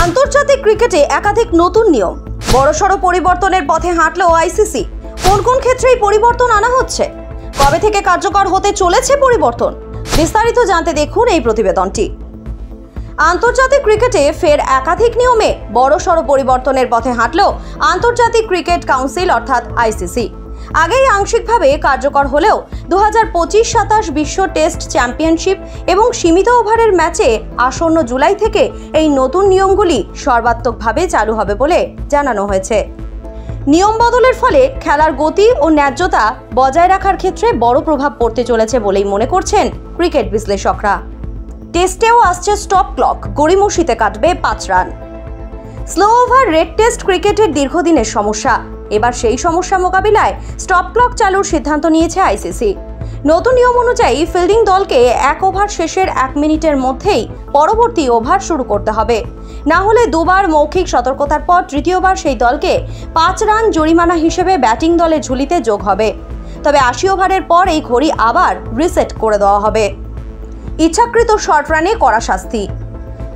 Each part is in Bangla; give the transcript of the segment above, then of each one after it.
আন্তর্জাতিক ক্রিকেটে একাধিক নতুন নিয়ম, বড়সড় পরিবর্তনের পথে হাঁটলো আইসিসি। কোন কোন ক্ষেত্রেই পরিবর্তন আনা হচ্ছে, কবে থেকে কার্যকর হতে চলেছে পরিবর্তন, বিস্তারিত জানতে দেখুন এই প্রতিবেদনটি। আন্তর্জাতিক ক্রিকেটে ফের একাধিক নিয়মে বড়সড় পরিবর্তনের পথে হাঁটলো আন্তর্জাতিক ক্রিকেট কাউন্সিল অর্থাৎ আইসিসি। আগেই আংশিকভাবে কার্যকর হলেও 2025-27 বিশ্ব টেস্ট চ্যাম্পিয়নশিপ এবং সীমিত ওভারের ম্যাচে আসন্ন জুলাই থেকে এই নতুন নিয়মগুলি সর্বাত্মকভাবে চালু হবে বলে জানানো হয়েছে। নিয়ম বদলের ফলে খেলার গতি ও ন্যায্যতা বজায় রাখার ক্ষেত্রে বড় প্রভাব পড়তে চলেছে বলেই মনে করছেন ক্রিকেট বিশ্লেষকরা। টেস্টেও আসছে স্টপ ক্লক, গড়িমসিতে কাটবে 5 run. Slow over red test ক্রিকেটের দীর্ঘদিনের সমস্যা, এবার সেই সমস্যা মোকাবিলায় স্টপ ক্লক চালুর সিদ্ধান্ত নিয়েছে আইসিসি। নতুন নিয়ম অনুযায়ী ফিল্ডিং দলকে 1 ওভার শেষের 1 মিনিটের মধ্যেই পরবর্তী ওভার শুরু করতে হবে, না হলে দুবার মৌখিক সতর্কতার পর তৃতীয়বার সেই দলকে 5 রান জরিমানা হিসেবে ব্যাটিং দলের ঝুলিতে যোগ হবে। তবে 80 ওভারের পর এই ঘড়ি আবার রিসেট করে দেওয়া হবে। ইচ্ছাকৃত শর্ট রানে কড়া শাস্তি।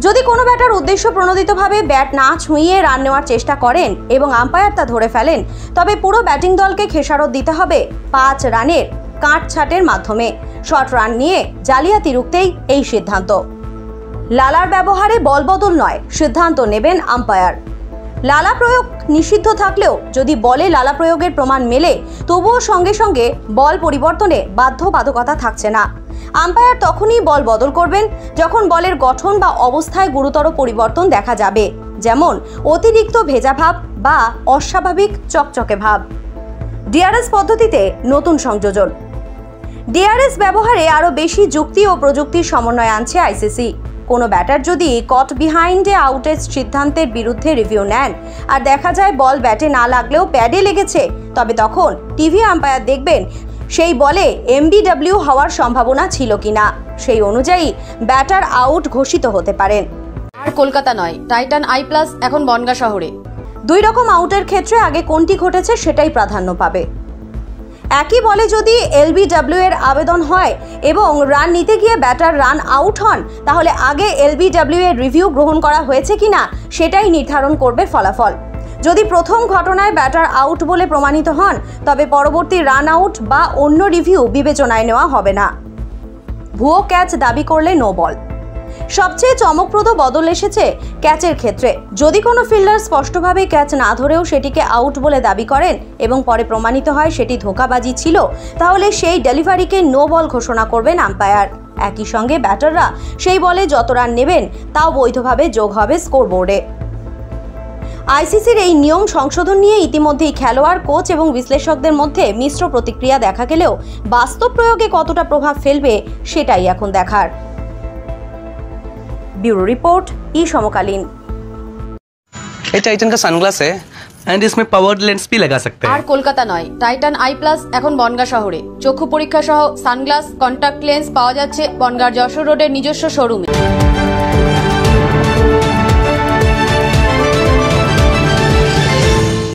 যদি কোনো ব্যাটার উদ্দেশ্য প্রণোদিতভাবে ব্যাট না ছুঁইয়ে রান নেওয়ার চেষ্টা করেন এবং আম্পায়ার তা ধরে ফেলেন, তবে পুরো ব্যাটিং দলকে খেসারত দিতে হবে 5 রানের কাটছাঁটের মাধ্যমে। শর্ট রান নিয়ে জালিয়াতি রুখতেই এই সিদ্ধান্ত। লালার ব্যবহারে বল বদল নয়, সিদ্ধান্ত নেবেন আম্পায়ার। লালা প্রয়োগ নিষিদ্ধ থাকলেও যদি বলে লালা প্রয়োগের প্রমাণ মেলে, তবুও সঙ্গে সঙ্গে বল পরিবর্তনে বাধ্যবাধকতা থাকছে না। আম্পায়ার তখনই বল বদল করবেন যখন বলের গঠন বা অবস্থায় গুরুতর পরিবর্তন দেখা যাবে, যেমন অতিরিক্ত ভেজা ভাব বা অস্বাভাবিক চকচকে ভাব। ডিআরএস পদ্ধতিতে নতুন সংযোজন। ডিআরএস ব্যবহারে আরও বেশি যুক্তি ও প্রযুক্তির সমন্বয় আনছে আইসিসি। কোনো ব্যাটার যদি কট বিহাইন্ডে আউটের সিদ্ধান্তের বিরুদ্ধে রিভিউ নেন আর দেখা যায় বল ব্যাটে না লাগলেও প্যাডে লেগেছে, তবে তখন টিভি আম্পায়ার দেখবেন সেই বলে এমবিডব্লিউ হওয়ার সম্ভাবনা ছিল কিনা। সেই অনুযায়ী ব্যাটার আউট ঘোষিত হতে পারেন। আর কলকাতা নয়, টাইটান আই প্লাস এখন বনগা শহরে। 2 রকম আউটের ক্ষেত্রে আগে কোনটি ঘটেছে সেটাই প্রাধান্য পাবে। একই বলে যদি এলবিডব্লিউ এর আবেদন হয় এবং রান নিতে গিয়ে ব্যাটার রান আউট হন, তাহলে আগে এলবিডব্লিউ এর রিভিউ গ্রহণ করা হয়েছে কিনা সেটাই নির্ধারণ করবে ফলাফল। যদি প্রথম ঘটনায় ব্যাটার আউট বলে প্রমাণিত হন, তবে পরবর্তী রান আউট বা অন্য রিভিউ বিবেচনায় নেওয়া হবে না। ভুয়ো ক্যাচ দাবি করলে নো বল। সবচেয়ে চমকপ্রদ বদল এসেছে ক্যাচের ক্ষেত্রে। যদি কোনো ফিল্ডার স্পষ্টভাবে ক্যাচ না ধরেও সেটিকে আউট বলে দাবি করেন এবং পরে প্রমাণিত হয় সেটি ধোঁকাবাজি ছিল, তাহলে সেই ডেলিভারিকে নো বল ঘোষণা করবেন আম্পায়ার। একই সঙ্গে ব্যাটাররা সেই বলে যত রান নেবেন তাও বৈধভাবে যোগ হবে স্কোরবোর্ডে। আইসিসির এই নিয়ম সংশোধন নিয়ে ইতিমধ্যেই খেলোয়াড়, কোচ এবং বিশ্লেষকদের মধ্যে মিশ্র প্রতিক্রিয়া দেখা গেলেও বাস্তব প্রয়োগে কতটা প্রভাব ফেলবে সেটাই এখন দেখার। ब्यूरो रिपोर्ट, ई समकालीन। ये टाइटन का सनग्लास है एंड इसमें पावर्ड लेंस भी लगा सकते हैं। আর কলকাতা নয়, টাইটান আই প্লাস এখন বনগা শহরে। চক্ষু পরীক্ষা সহ সানগ্লাস, কন্টাক্ট লেন্স পাওয়া যাচ্ছে বনগার যশোর রোডের নিজস্ব শোরুমে।